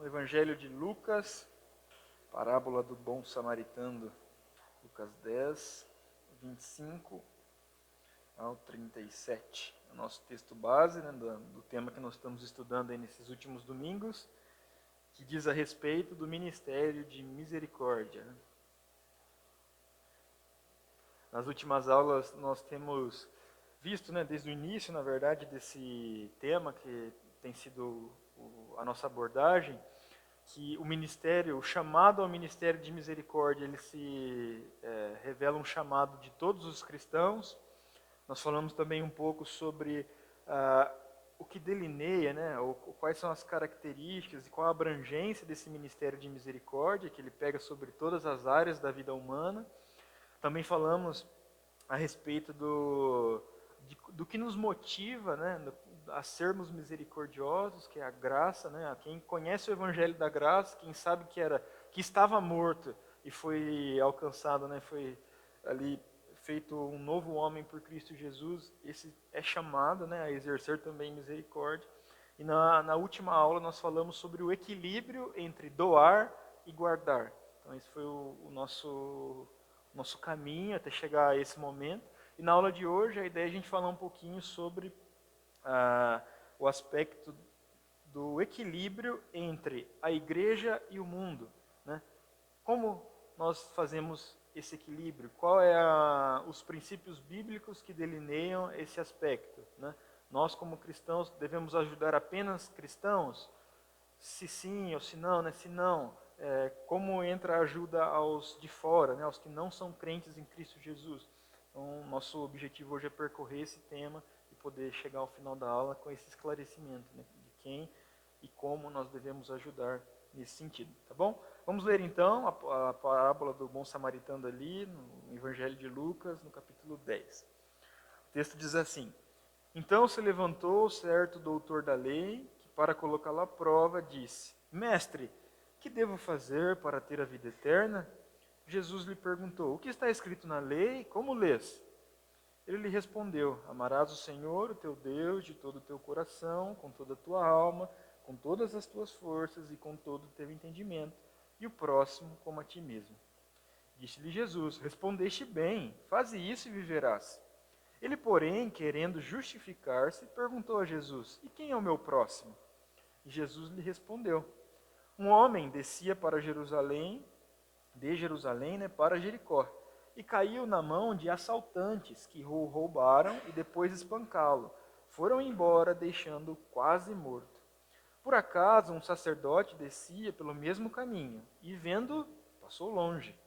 no Evangelho de Lucas, parábola do bom samaritano, Lucas 10, 25 ao 37. O nosso texto base, né, do tema que nós estamos estudando aí nesses últimos domingos, que diz a respeito do ministério de misericórdia. Nas últimas aulas nós temos visto, né, desde o início, na verdade, desse tema que tem sido a nossa abordagem, que o ministério, o chamado ao ministério de misericórdia, ele se revela um chamado de todos os cristãos. Nós falamos também um pouco sobre o que delineia, né, quais são as características e qual a abrangência desse ministério de misericórdia, que ele pega sobre todas as áreas da vida humana. Também falamos a respeito do que nos motiva, né, a sermos misericordiosos, que é a graça, né, a quem conhece o Evangelho da Graça, quem sabe que estava morto e foi alcançado, né, foi ali feito um novo homem por Cristo Jesus, esse é chamado, né, a exercer também misericórdia. E na última aula nós falamos sobre o equilíbrio entre doar e guardar. Então esse foi o nosso caminho até chegar a esse momento. E na aula de hoje a ideia é a gente falar um pouquinho sobre o aspecto do equilíbrio entre a igreja e o mundo, né? Como nós fazemos esse equilíbrio? Qual é os princípios bíblicos que delineiam esse aspecto, né? Nós, como cristãos, devemos ajudar apenas cristãos? Se sim ou se não, né? Se não, como entra a ajuda aos de fora, né? Aos que não são crentes em Cristo Jesus? Então, nosso objetivo hoje é percorrer esse tema e poder chegar ao final da aula com esse esclarecimento, né, de quem e como nós devemos ajudar nesse sentido, tá bom? Vamos ler então a parábola do bom samaritano ali, no Evangelho de Lucas, no capítulo 10. O texto diz assim: Então se levantou certo doutor da lei, que para colocá-lo à prova disse: Mestre, que devo fazer para ter a vida eterna? Jesus lhe perguntou: O que está escrito na lei? Como lês? Ele lhe respondeu: Amarás o Senhor, o teu Deus, de todo o teu coração, com toda a tua alma, com todas as tuas forças e com todo o teu entendimento, e o próximo como a ti mesmo. Disse-lhe Jesus: Respondeste bem, faze isso e viverás. Ele, porém, querendo justificar-se, perguntou a Jesus: E quem é o meu próximo? E Jesus lhe respondeu: Um homem descia para Jerusalém, né, para Jericó, e caiu na mão de assaltantes que o roubaram e depois espancá-lo. Foram embora, deixando-o quase morto. Por acaso, um sacerdote descia pelo mesmo caminho e, vendo, passou longe.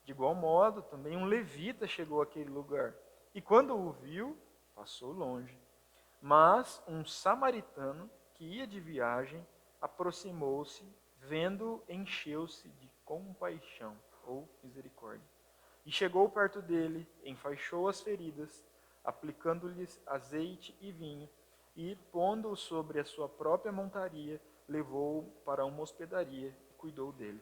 De igual modo, também um levita chegou àquele lugar e, quando o viu, passou longe. Mas um samaritano que ia de viagem aproximou-se, vendo-o, encheu-se de compaixão ou misericórdia. E chegou perto dele, enfaixou as feridas, aplicando-lhes azeite e vinho, e, pondo-o sobre a sua própria montaria, levou-o para uma hospedaria e cuidou dele.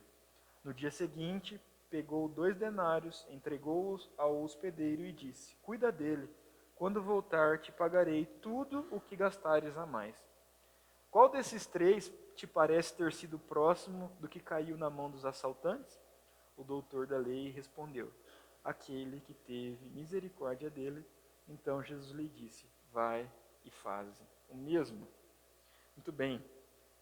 No dia seguinte, pegou 2 denários, entregou-os ao hospedeiro e disse: Cuida dele, quando voltar te pagarei tudo o que gastares a mais. Qual desses 3 te parece ter sido próximo do que caiu na mão dos assaltantes? O doutor da lei respondeu: Aquele que teve misericórdia dele. Então Jesus lhe disse: Vai e faze o mesmo. Muito bem,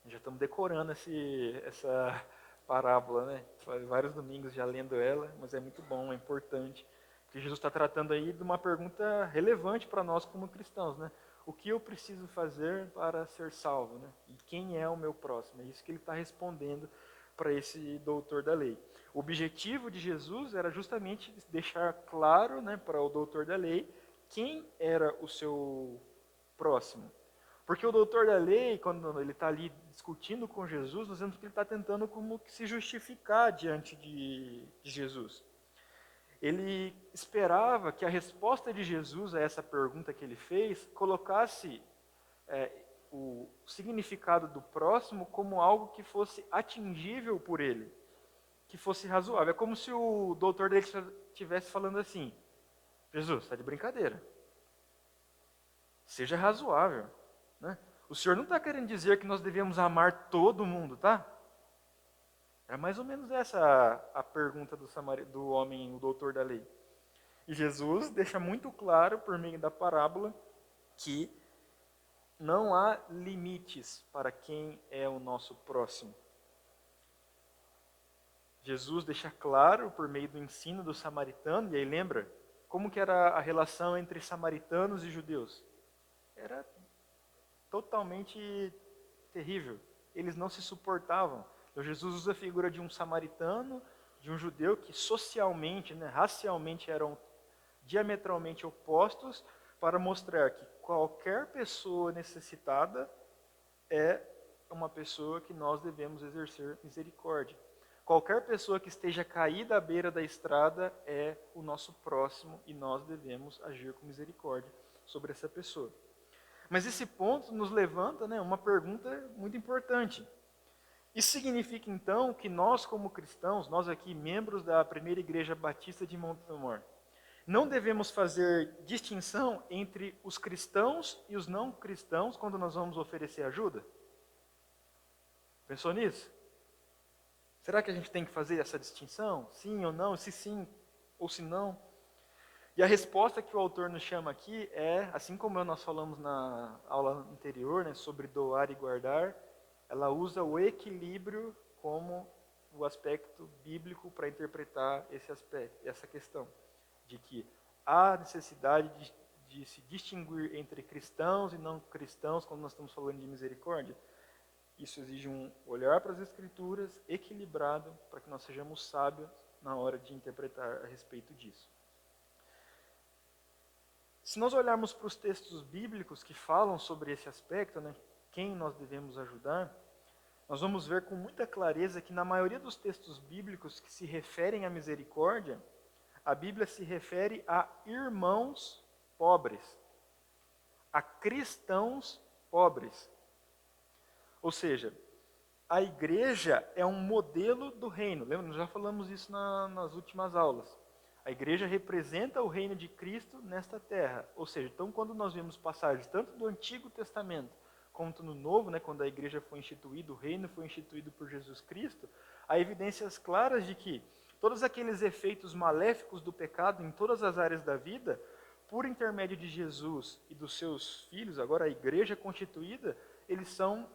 já estamos decorando essa parábola, né? Faz vários domingos já lendo ela, mas é muito bom, é importante, porque Jesus está tratando aí de uma pergunta relevante para nós como cristãos, né? O que eu preciso fazer para ser salvo, né? E quem é o meu próximo? É isso que ele está respondendo para esse doutor da lei. O objetivo de Jesus era justamente deixar claro, né, para o doutor da lei quem era o seu próximo. Porque o doutor da lei, quando ele está ali discutindo com Jesus, nós vemos que ele está tentando como que se justificar diante de Jesus. Ele esperava que a resposta de Jesus a essa pergunta que ele fez colocasse o significado do próximo como algo que fosse atingível por ele, que fosse razoável. É como se o doutor dele estivesse falando assim: Jesus, está de brincadeira. Seja razoável, né? O Senhor não está querendo dizer que nós devemos amar todo mundo, tá? Era mais ou menos essa a pergunta do homem, o doutor da lei. E Jesus deixa muito claro, por meio da parábola, que não há limites para quem é o nosso próximo. Jesus deixa claro, por meio do ensino do samaritano, e aí lembra, como que era a relação entre samaritanos e judeus? Era totalmente terrível. Eles não se suportavam. Então Jesus usa a figura de um samaritano, de um judeu que socialmente, racialmente eram diametralmente opostos, para mostrar que qualquer pessoa necessitada é uma pessoa que nós devemos exercer misericórdia. Qualquer pessoa que esteja caída à beira da estrada é o nosso próximo e nós devemos agir com misericórdia sobre essa pessoa. Mas esse ponto nos levanta, uma pergunta muito importante. Isso significa então que nós como cristãos, nós aqui membros da primeira igreja batista de Montemor, não devemos fazer distinção entre os cristãos e os não cristãos quando nós vamos oferecer ajuda? Pensou nisso? Será que a gente tem que fazer essa distinção? Sim ou não? Se sim ou se não? E a resposta que o autor nos chama aqui é, assim como nós falamos na aula anterior, sobre doar e guardar, ela usa o equilíbrio como o aspecto bíblico para interpretar esse aspecto, essa questão, de que há necessidade de se distinguir entre cristãos e não cristãos quando nós estamos falando de misericórdia. Isso exige um olhar para as Escrituras equilibrado para que nós sejamos sábios na hora de interpretar a respeito disso. Se nós olharmos para os textos bíblicos que falam sobre esse aspecto, quem nós devemos ajudar, nós vamos ver com muita clareza que na maioria dos textos bíblicos que se referem à misericórdia, a Bíblia se refere a irmãos pobres, a cristãos pobres. Ou seja, a igreja é um modelo do reino. Lembra? Nós já falamos isso nas últimas aulas. A igreja representa o reino de Cristo nesta terra. Ou seja, então quando nós vemos passagens tanto do Antigo Testamento quanto no Novo, quando a igreja foi instituída, o reino foi instituído por Jesus Cristo, há evidências claras de que todos aqueles efeitos maléficos do pecado em todas as áreas da vida, por intermédio de Jesus e dos seus filhos, agora a igreja constituída, eles são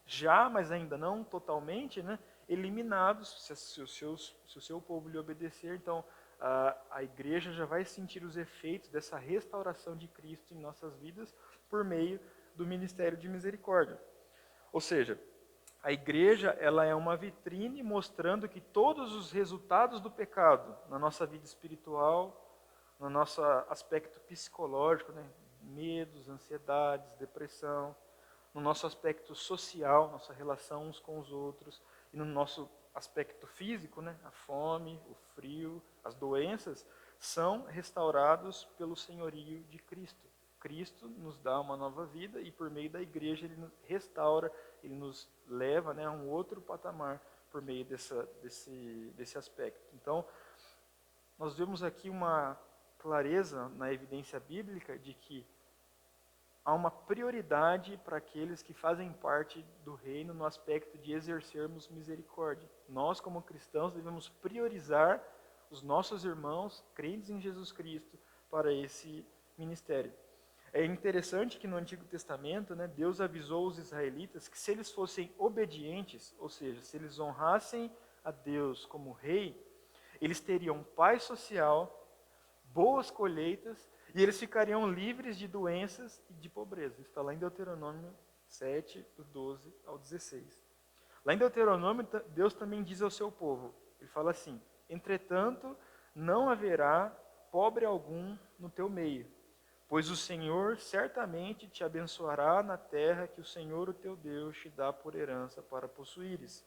já, mas ainda não totalmente, eliminados se o seu povo lhe obedecer. Então, a igreja já vai sentir os efeitos dessa restauração de Cristo em nossas vidas por meio do ministério de misericórdia. Ou seja, a igreja ela é uma vitrine mostrando que todos os resultados do pecado na nossa vida espiritual, no nosso aspecto psicológico, medos, ansiedades, depressão, no nosso aspecto social, nossa relação uns com os outros, e no nosso aspecto físico, a fome, o frio, as doenças, são restaurados pelo senhorio de Cristo. Cristo nos dá uma nova vida e por meio da igreja ele nos restaura, ele nos leva a um outro patamar por meio desse aspecto. Então, nós vemos aqui uma clareza na evidência bíblica de que há uma prioridade para aqueles que fazem parte do reino no aspecto de exercermos misericórdia. Nós, como cristãos, devemos priorizar os nossos irmãos crentes em Jesus Cristo para esse ministério. É interessante que no Antigo Testamento, Deus avisou os israelitas que se eles fossem obedientes, ou seja, se eles honrassem a Deus como rei, eles teriam paz social, boas colheitas, e eles ficariam livres de doenças e de pobreza. Isso está lá em Deuteronômio 7, do 12 ao 16. Lá em Deuteronômio, Deus também diz ao seu povo, ele fala assim: entretanto, não haverá pobre algum no teu meio, pois o Senhor certamente te abençoará na terra que o Senhor, o teu Deus, te dá por herança para possuíres.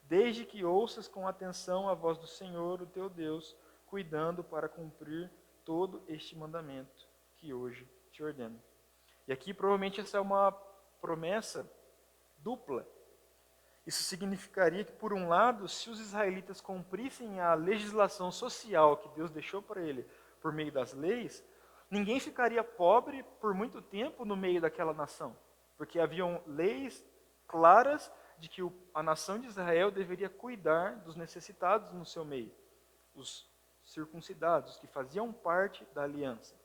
Desde que ouças com atenção a voz do Senhor, o teu Deus, cuidando para cumprir todo este mandamento que hoje te ordeno. E aqui provavelmente essa é uma promessa dupla. Isso significaria que, por um lado, se os israelitas cumprissem a legislação social que Deus deixou para ele por meio das leis, ninguém ficaria pobre por muito tempo no meio daquela nação, porque haviam leis claras de que a nação de Israel deveria cuidar dos necessitados no seu meio, os circuncidados, que faziam parte da aliança.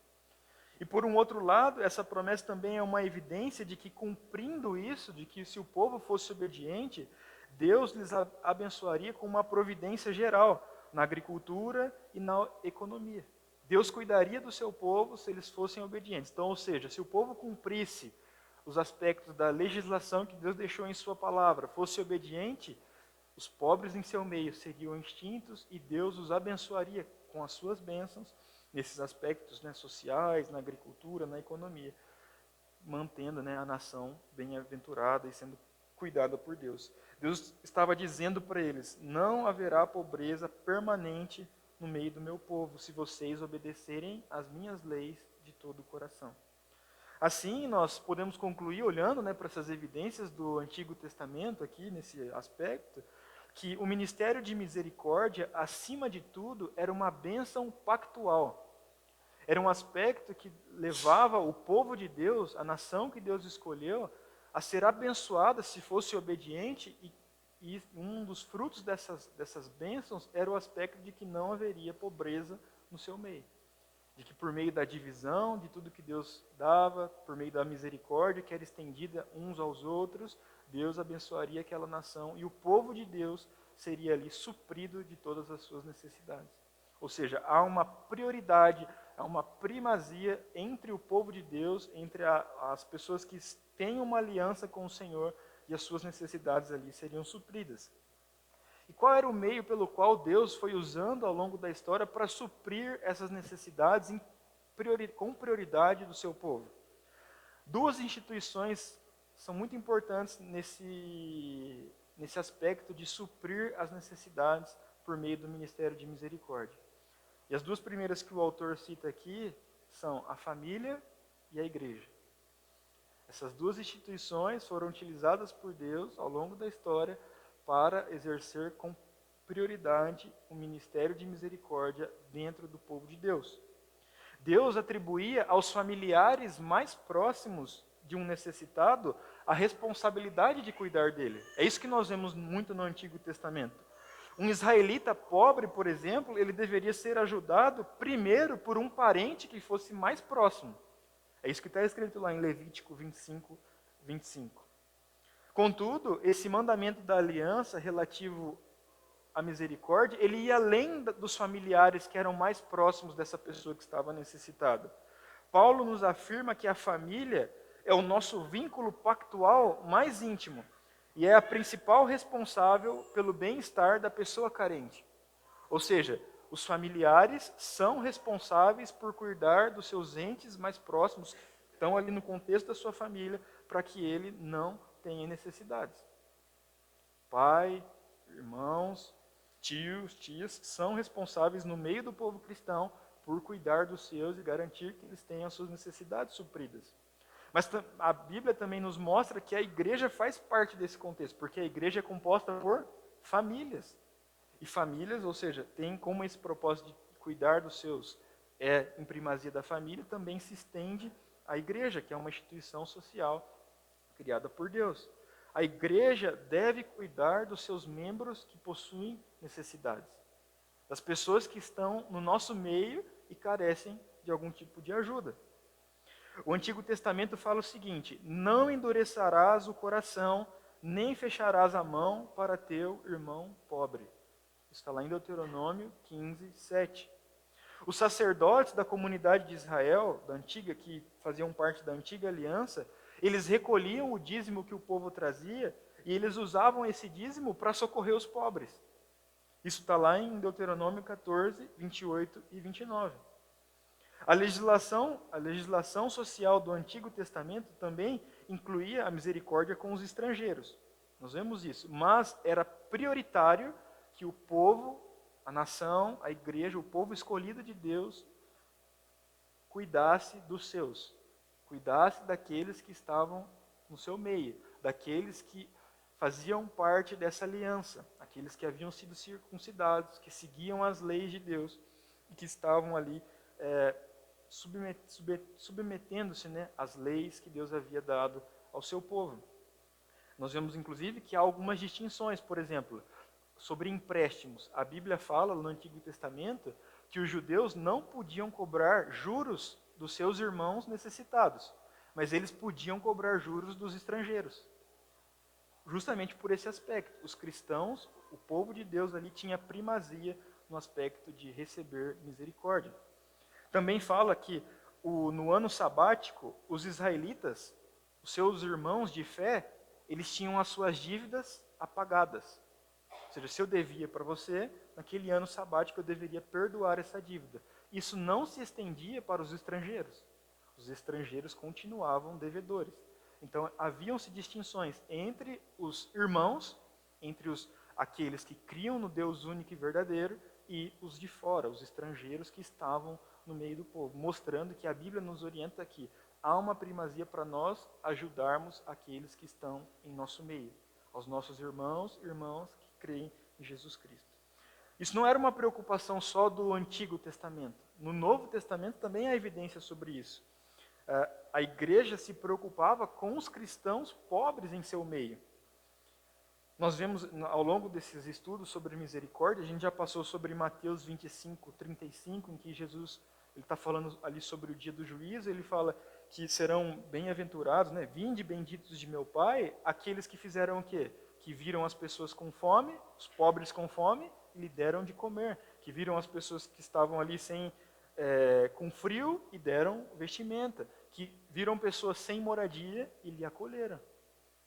E por um outro lado, essa promessa também é uma evidência de que, cumprindo isso, de que se o povo fosse obediente, Deus lhes abençoaria com uma providência geral na agricultura e na economia. Deus cuidaria do seu povo se eles fossem obedientes. Então, ou seja, se o povo cumprisse os aspectos da legislação que Deus deixou em sua palavra, fosse obediente, os pobres em seu meio seriam extintos e Deus os abençoaria com as suas bênçãos nesses aspectos, né, sociais, na agricultura, na economia, mantendo, né, a nação bem-aventurada e sendo cuidada por Deus. Deus estava dizendo para eles: não haverá pobreza permanente no meio do meu povo, se vocês obedecerem às minhas leis de todo o coração. Assim, nós podemos concluir, olhando, né, para essas evidências do Antigo Testamento, aqui nesse aspecto, que o ministério de misericórdia, acima de tudo, era uma bênção pactual. Era um aspecto que levava o povo de Deus, a nação que Deus escolheu, a ser abençoada se fosse obediente, e um dos frutos dessas bênçãos era o aspecto de que não haveria pobreza no seu meio. De que por meio da divisão, de tudo que Deus dava, por meio da misericórdia que era estendida uns aos outros, Deus abençoaria aquela nação e o povo de Deus seria ali suprido de todas as suas necessidades. Ou seja, há uma prioridade, há uma primazia entre o povo de Deus, entre as pessoas que têm uma aliança com o Senhor, e as suas necessidades ali seriam supridas. E qual era o meio pelo qual Deus foi usando ao longo da história para suprir essas necessidades com prioridade do seu povo? Duas instituições são muito importantes nesse aspecto de suprir as necessidades por meio do ministério de misericórdia. E as duas primeiras que o autor cita aqui são a família e a igreja. Essas duas instituições foram utilizadas por Deus ao longo da história para exercer com prioridade o ministério de misericórdia dentro do povo de Deus. Deus atribuía aos familiares mais próximos de um necessitado a responsabilidade de cuidar dele. É isso que nós vemos muito no Antigo Testamento. Um israelita pobre, por exemplo, ele deveria ser ajudado primeiro por um parente que fosse mais próximo. É isso que está escrito lá em Levítico 25, 25. Contudo, esse mandamento da aliança relativo à misericórdia, ele ia além dos familiares que eram mais próximos dessa pessoa que estava necessitada. Paulo nos afirma que a família é o nosso vínculo pactual mais íntimo e é a principal responsável pelo bem-estar da pessoa carente. Ou seja, os familiares são responsáveis por cuidar dos seus entes mais próximos, que estão ali no contexto da sua família, para que ele não tenha necessidades. Pai, irmãos, tios, tias, são responsáveis no meio do povo cristão por cuidar dos seus e garantir que eles tenham as suas necessidades supridas. Mas a Bíblia também nos mostra que a igreja faz parte desse contexto, porque a igreja é composta por famílias. E famílias, ou seja, tem como esse propósito de cuidar dos seus em primazia da família, também se estende à igreja, que é uma instituição social criada por Deus. A igreja deve cuidar dos seus membros que possuem necessidades, das pessoas que estão no nosso meio e carecem de algum tipo de ajuda. O Antigo Testamento fala o seguinte: não endurecerás o coração, nem fecharás a mão para teu irmão pobre. Está lá em Deuteronômio 15, 7. Os sacerdotes da comunidade de Israel, da antiga, que faziam parte da antiga aliança, eles recolhiam o dízimo que o povo trazia e eles usavam esse dízimo para socorrer os pobres. Isso está lá em Deuteronômio 14, 28 e 29. A legislação social do Antigo Testamento também incluía a misericórdia com os estrangeiros. Nós vemos isso, mas era prioritário que o povo, a nação, a igreja, o povo escolhido de Deus, cuidasse dos seus, cuidasse daqueles que estavam no seu meio, daqueles que faziam parte dessa aliança, aqueles que haviam sido circuncidados, que seguiam as leis de Deus e que estavam ali submetendo-se, né, às leis que Deus havia dado ao seu povo. Nós vemos, inclusive, que há algumas distinções. Por exemplo, sobre empréstimos. A Bíblia fala, no Antigo Testamento, que os judeus não podiam cobrar juros dos seus irmãos necessitados, mas eles podiam cobrar juros dos estrangeiros. Justamente por esse aspecto. Os cristãos, o povo de Deus ali tinha primazia no aspecto de receber misericórdia. Também fala que no ano sabático, os israelitas, os seus irmãos de fé, eles tinham as suas dívidas apagadas. Ou seja, se eu devia para você, naquele ano sabático eu deveria perdoar essa dívida. Isso não se estendia para os estrangeiros. Os estrangeiros continuavam devedores. Então, haviam-se distinções entre os irmãos, entre aqueles que criam no Deus único e verdadeiro, e os de fora, os estrangeiros que estavam no meio do povo, mostrando que a Bíblia nos orienta aqui. Há uma primazia para nós ajudarmos aqueles que estão em nosso meio, aos nossos irmãos que creem em Jesus Cristo. Isso não era uma preocupação só do Antigo Testamento. No Novo Testamento também há evidência sobre isso. A igreja se preocupava com os cristãos pobres em seu meio. Nós vemos ao longo desses estudos sobre misericórdia, a gente já passou sobre Mateus 25, 35, em que Jesus está falando ali sobre o dia do juízo, ele fala que serão bem-aventurados, né? Vinde benditos de meu Pai, aqueles que fizeram o quê? Que viram as pessoas com fome, os pobres com fome, e lhe deram de comer. Que viram as pessoas que estavam ali com frio e deram vestimenta. Que viram pessoas sem moradia e lhe acolheram.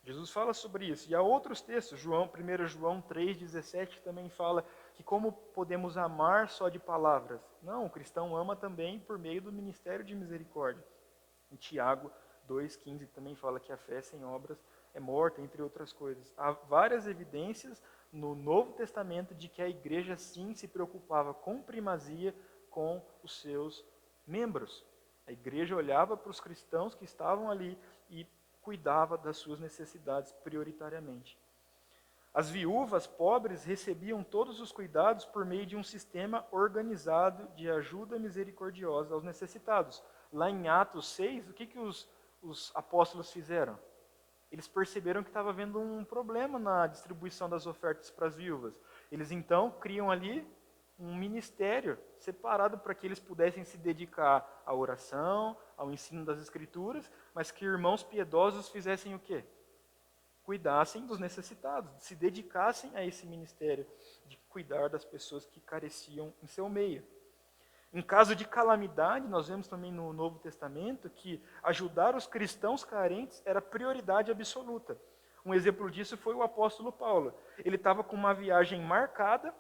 Jesus fala sobre isso. E há outros textos, 1 João 3,17 também fala que como podemos amar só de palavras? Não, o cristão ama também por meio do ministério de misericórdia. Em Tiago 2,15 também fala que a fé sem obras é morta, entre outras coisas. Há várias evidências no Novo Testamento de que a igreja sim se preocupava com primazia com os seus membros. A igreja olhava para os cristãos que estavam ali e cuidava das suas necessidades prioritariamente. As viúvas pobres recebiam todos os cuidados por meio de um sistema organizado de ajuda misericordiosa aos necessitados. Lá em Atos 6, o que os apóstolos fizeram? Eles perceberam que estava havendo um problema na distribuição das ofertas para as viúvas. Eles então criam ali um ministério separado para que eles pudessem se dedicar à oração, ao ensino das Escrituras, mas que irmãos piedosos fizessem o quê? Cuidassem dos necessitados, se dedicassem a esse ministério de cuidar das pessoas que careciam em seu meio. Em caso de calamidade, nós vemos também no Novo Testamento que ajudar os cristãos carentes era prioridade absoluta. Um exemplo disso foi o apóstolo Paulo. Ele estava com uma viagem marcada,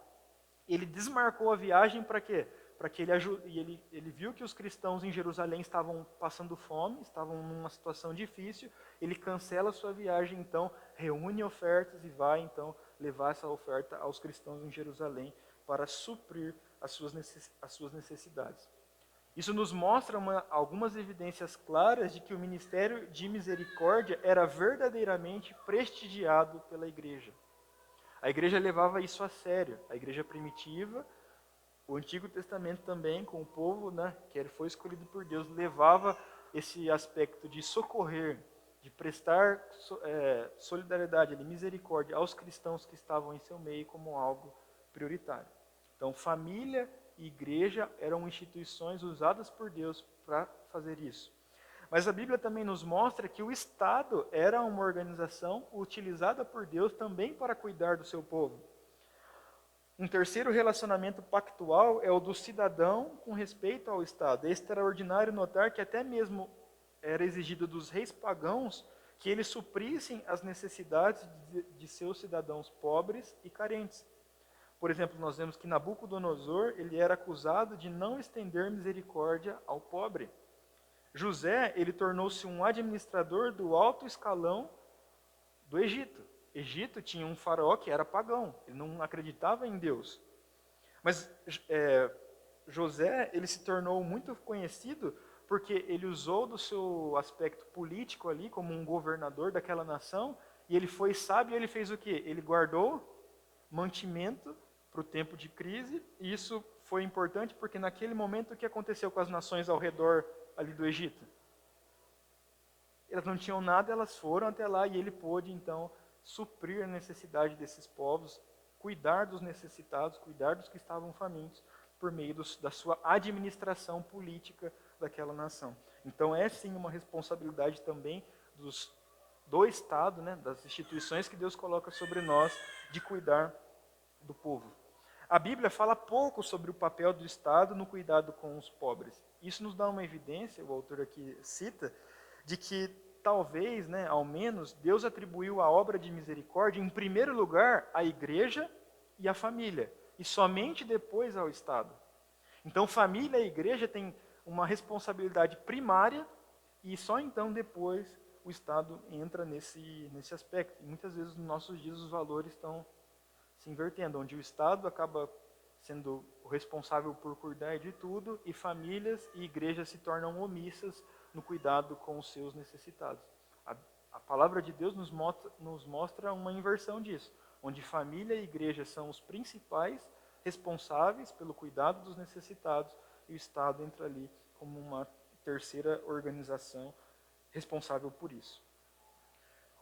ele desmarcou a viagem para quê? Para que ele viu que os cristãos em Jerusalém estavam passando fome, estavam numa situação difícil, ele cancela a sua viagem, então reúne ofertas e vai então levar essa oferta aos cristãos em Jerusalém para suprir as suas necessidades. Isso nos mostra algumas evidências claras de que o ministério de misericórdia era verdadeiramente prestigiado pela igreja. A igreja levava isso a sério. A igreja primitiva, o Antigo Testamento também, com o povo, né, que foi escolhido por Deus, levava esse aspecto de socorrer, de prestar solidariedade, misericórdia aos cristãos que estavam em seu meio como algo prioritário. Então, família e igreja eram instituições usadas por Deus para fazer isso. Mas a Bíblia também nos mostra que o Estado era uma organização utilizada por Deus também para cuidar do seu povo. Um terceiro relacionamento pactual é o do cidadão com respeito ao Estado. É extraordinário notar que até mesmo era exigido dos reis pagãos que eles suprissem as necessidades de seus cidadãos pobres e carentes. Por exemplo, nós vemos que Nabucodonosor ele era acusado de não estender misericórdia ao pobre. José, ele tornou-se um administrador do alto escalão do Egito. Egito tinha um faraó que era pagão, ele não acreditava em Deus. Mas José, ele se tornou muito conhecido porque ele usou do seu aspecto político ali, como um governador daquela nação, e ele foi sábio e ele fez o quê? Ele guardou mantimento para o tempo de crise, e isso foi importante porque naquele momento o que aconteceu com as nações ao redor ali do Egito? Elas não tinham nada, elas foram até lá e ele pôde então suprir a necessidade desses povos, cuidar dos necessitados, cuidar dos que estavam famintos, por meio da sua administração política daquela nação. Então é sim uma responsabilidade também do Estado, né, das instituições que Deus coloca sobre nós, de cuidar do povo. A Bíblia fala pouco sobre o papel do Estado no cuidado com os pobres. Isso nos dá uma evidência, o autor aqui cita, de que talvez, né, ao menos, Deus atribuiu a obra de misericórdia, em primeiro lugar, à igreja e à família, e somente depois ao Estado. Então, família e igreja têm uma responsabilidade primária, e só então depois o Estado entra nesse aspecto. E muitas vezes nos nossos dias os valores estão se invertendo, onde o Estado acaba sendo o responsável por cuidar de tudo, e famílias e igrejas se tornam omissas no cuidado com os seus necessitados. A palavra de Deus nos mostra uma inversão disso, onde família e igreja são os principais responsáveis pelo cuidado dos necessitados, e o Estado entra ali como uma terceira organização responsável por isso.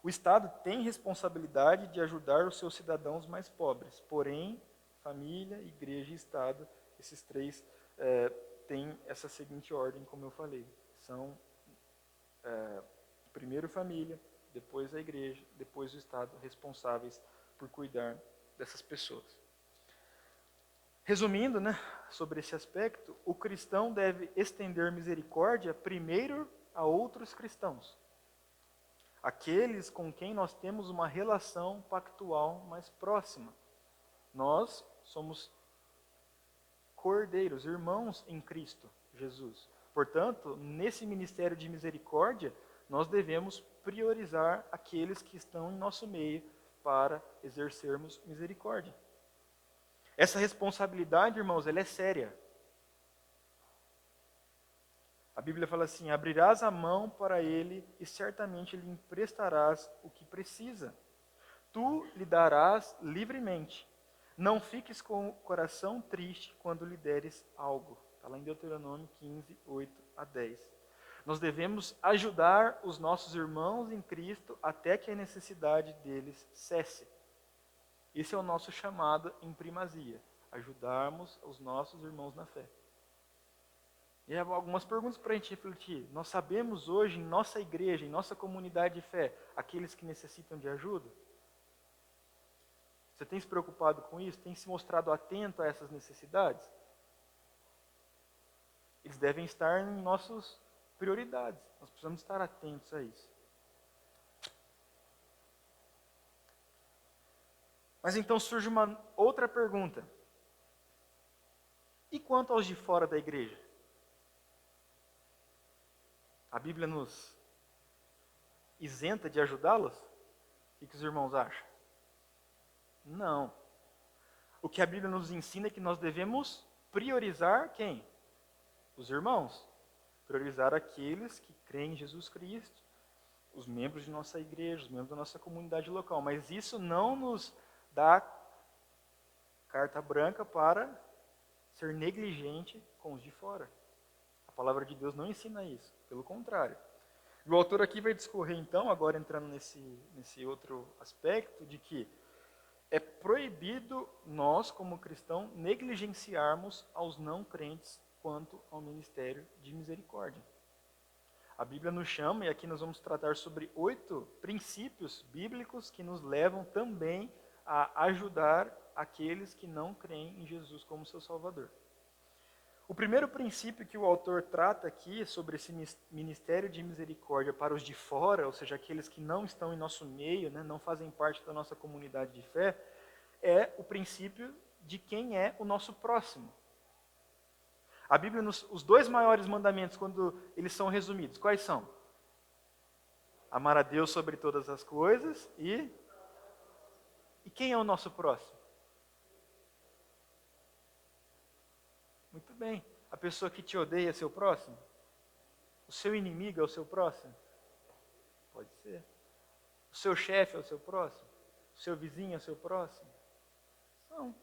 O Estado tem responsabilidade de ajudar os seus cidadãos mais pobres, porém, família, igreja e Estado, esses três têm essa seguinte ordem, como eu falei. São primeiro família, depois a igreja, depois o Estado, responsáveis por cuidar dessas pessoas. Resumindo, né, sobre esse aspecto, o cristão deve estender misericórdia primeiro a outros cristãos, aqueles com quem nós temos uma relação pactual mais próxima. Nós somos cordeiros, irmãos em Cristo Jesus. Portanto, nesse ministério de misericórdia, nós devemos priorizar aqueles que estão em nosso meio para exercermos misericórdia. Essa responsabilidade, irmãos, ela é séria. A Bíblia fala assim: abrirás a mão para ele e certamente lhe emprestarás o que precisa. Tu lhe darás livremente. Não fiques com o coração triste quando lhe deres algo. Está lá em Deuteronômio 15, 8 a 10. Nós devemos ajudar os nossos irmãos em Cristo até que a necessidade deles cesse. Esse é o nosso chamado em primazia, ajudarmos os nossos irmãos na fé. E algumas perguntas para a gente refletir. Nós sabemos hoje em nossa igreja, em nossa comunidade de fé, aqueles que necessitam de ajuda? Você tem se preocupado com isso? Tem se mostrado atento a essas necessidades? Eles devem estar em nossas prioridades. Nós precisamos estar atentos a isso. Mas então surge uma outra pergunta. E quanto aos de fora da igreja? A Bíblia nos isenta de ajudá-los? O que os irmãos acham? Não. O que a Bíblia nos ensina é que nós devemos priorizar quem? Os irmãos. Priorizar aqueles que creem em Jesus Cristo, os membros de nossa igreja, os membros da nossa comunidade local. Mas isso não nos dá carta branca para ser negligente com os de fora. A palavra de Deus não ensina isso, pelo contrário. O autor aqui vai discorrer então, agora entrando nesse outro aspecto, de que é proibido nós, como cristãos, negligenciarmos aos não crentes quanto ao ministério de misericórdia. A Bíblia nos chama, e aqui nós vamos tratar sobre 8 princípios bíblicos que nos levam também a ajudar aqueles que não creem em Jesus como seu Salvador. O primeiro princípio que o autor trata aqui sobre esse ministério de misericórdia para os de fora, ou seja, aqueles que não estão em nosso meio, né, não fazem parte da nossa comunidade de fé, é o princípio de quem é o nosso próximo. A Bíblia, os 2 maiores mandamentos, quando eles são resumidos, quais são? Amar a Deus sobre todas as coisas e quem é o nosso próximo? Muito bem. A pessoa que te odeia é seu próximo? O seu inimigo é o seu próximo? Pode ser. O seu chefe é o seu próximo? O seu vizinho é o seu próximo? São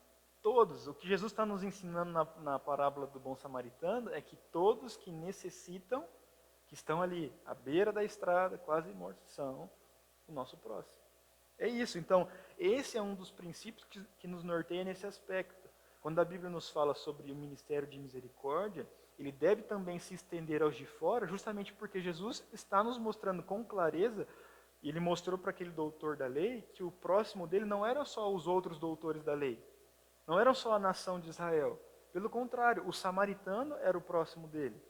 todos. O que Jesus está nos ensinando na parábola do bom samaritano é que todos que necessitam, que estão ali à beira da estrada, quase mortos, são o nosso próximo. É isso. Então, esse é um dos princípios que nos norteia nesse aspecto. Quando a Bíblia nos fala sobre o ministério de misericórdia, ele deve também se estender aos de fora, justamente porque Jesus está nos mostrando com clareza, e ele mostrou para aquele doutor da lei, que o próximo dele não eram só os outros doutores da lei, não eram só a nação de Israel. Pelo contrário, o samaritano era o próximo dele.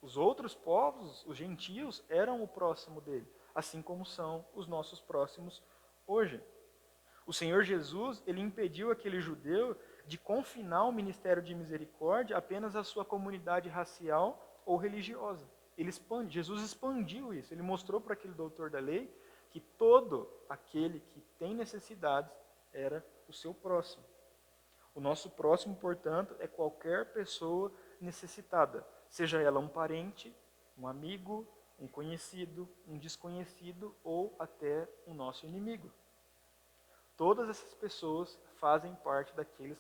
Os outros povos, os gentios, eram o próximo dele, assim como são os nossos próximos hoje. O Senhor Jesus, ele impediu aquele judeu de confinar o ministério de misericórdia apenas à sua comunidade racial ou religiosa. Jesus expandiu isso. Ele mostrou para aquele doutor da lei que todo aquele que tem necessidades era o seu próximo. O nosso próximo, portanto, é qualquer pessoa necessitada, seja ela um parente, um amigo, um conhecido, um desconhecido ou até o nosso inimigo. Todas essas pessoas fazem parte daqueles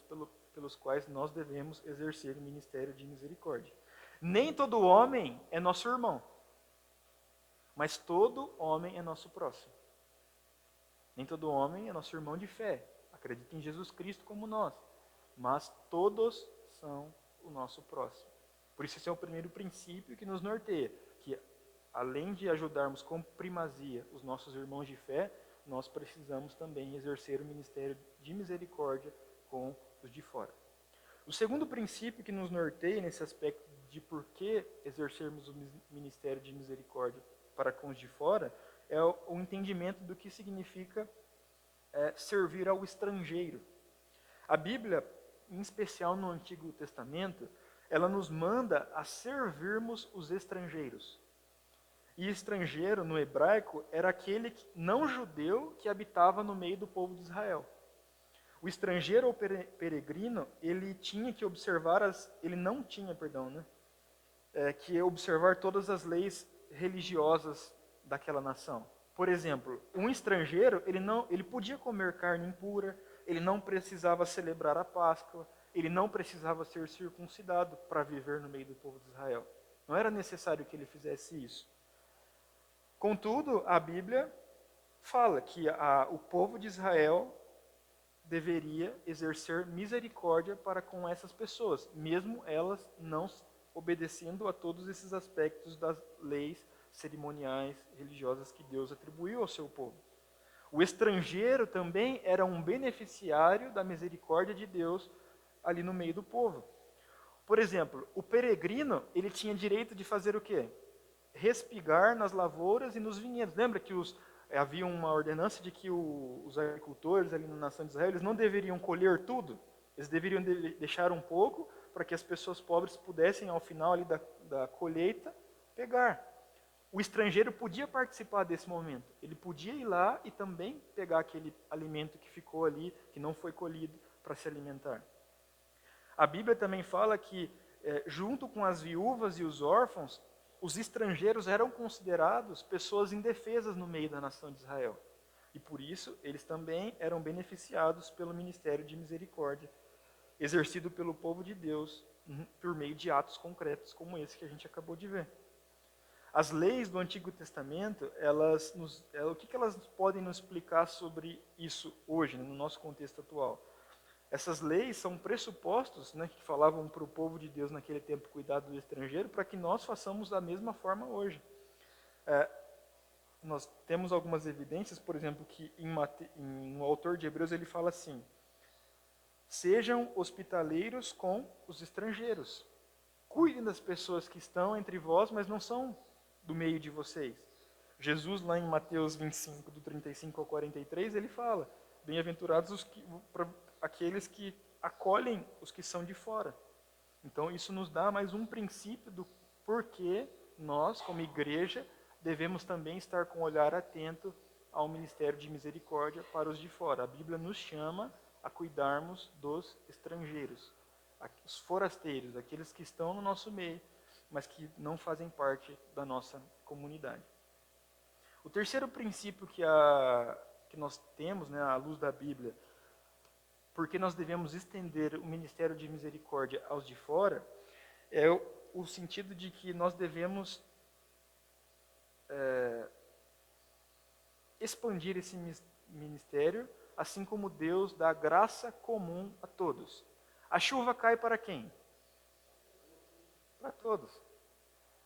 pelos quais nós devemos exercer o ministério de misericórdia. Nem todo homem é nosso irmão, mas todo homem é nosso próximo. Nem todo homem é nosso irmão de fé, acredita em Jesus Cristo como nós, mas todos são o nosso próximo. Por isso esse é o primeiro princípio que nos norteia, que além de ajudarmos com primazia os nossos irmãos de fé, nós precisamos também exercer o ministério de misericórdia com os de fora. O segundo princípio que nos norteia nesse aspecto de por que exercermos o ministério de misericórdia para com os de fora é o entendimento do que significa servir ao estrangeiro. A Bíblia, em especial no Antigo Testamento, ela nos manda a servirmos os estrangeiros. E estrangeiro, no hebraico, era aquele não judeu que habitava no meio do povo de Israel. O estrangeiro ou peregrino, ele tinha que observar que observar todas as leis religiosas daquela nação. Por exemplo, um estrangeiro, ele podia comer carne impura, ele não precisava celebrar a Páscoa, ele não precisava ser circuncidado para viver no meio do povo de Israel. Não era necessário que ele fizesse isso. Contudo, a Bíblia fala que o povo de Israel deveria exercer misericórdia para com essas pessoas, mesmo elas não obedecendo a todos esses aspectos das leis cerimoniais religiosas que Deus atribuiu ao seu povo. O estrangeiro também era um beneficiário da misericórdia de Deus ali no meio do povo. Por exemplo, o peregrino, ele tinha direito de fazer o quê? Respigar nas lavouras e nos vinhedos. Lembra que havia uma ordenança de que os agricultores ali na nação de Israel, eles não deveriam colher tudo, eles deveriam deixar um pouco para que as pessoas pobres pudessem, ao final ali da colheita, pegar. O estrangeiro podia participar desse momento, ele podia ir lá e também pegar aquele alimento que ficou ali, que não foi colhido, para se alimentar. A Bíblia também fala que, junto com as viúvas e os órfãos, os estrangeiros eram considerados pessoas indefesas no meio da nação de Israel. E por isso, eles também eram beneficiados pelo ministério de misericórdia, exercido pelo povo de Deus por meio de atos concretos como esse que a gente acabou de ver. As leis do Antigo Testamento, o que elas podem nos explicar sobre isso hoje, no nosso contexto atual? Essas leis são pressupostos, que falavam para o povo de Deus naquele tempo cuidar do estrangeiro, para que nós façamos da mesma forma hoje. Nós temos algumas evidências, por exemplo, que o autor de Hebreus ele fala assim: sejam hospitaleiros com os estrangeiros. Cuidem das pessoas que estão entre vós, mas não são do meio de vocês. Jesus, lá em Mateus 25, do 35 ao 43, ele fala: bem-aventurados aqueles que acolhem os que são de fora. Então, isso nos dá mais um princípio do porquê nós, como igreja, devemos também estar com o olhar atento ao ministério de misericórdia para os de fora. A Bíblia nos chama a cuidarmos dos estrangeiros, os forasteiros, aqueles que estão no nosso meio, mas que não fazem parte da nossa comunidade. O terceiro princípio que nós temos, à luz da Bíblia, porque nós devemos estender o ministério de misericórdia aos de fora, é o sentido de que nós devemos expandir esse ministério, assim como Deus dá graça comum a todos. A chuva cai para quem? Para todos.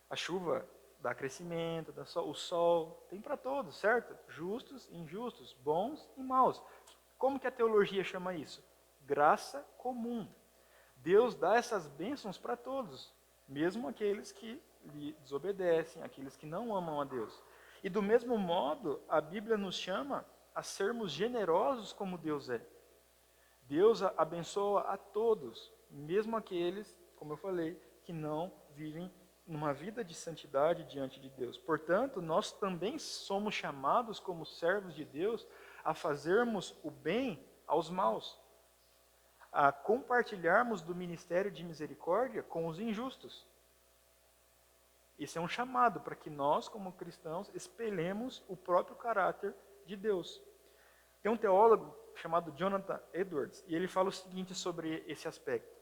A chuva dá crescimento, o sol, tem para todos, certo? Justos e injustos, bons e maus. Como que a teologia chama isso? Graça comum. Deus dá essas bênçãos para todos, mesmo aqueles que lhe desobedecem, aqueles que não amam a Deus. E do mesmo modo, a Bíblia nos chama a sermos generosos como Deus é. Deus abençoa a todos, mesmo aqueles, como eu falei, que não vivem numa vida de santidade diante de Deus. Portanto, nós também somos chamados como servos de Deus a fazermos o bem aos maus, a compartilharmos do ministério de misericórdia com os injustos. Esse é um chamado para que nós, como cristãos, espelhemos o próprio caráter de Deus. Tem um teólogo chamado Jonathan Edwards, e ele fala o seguinte sobre esse aspecto.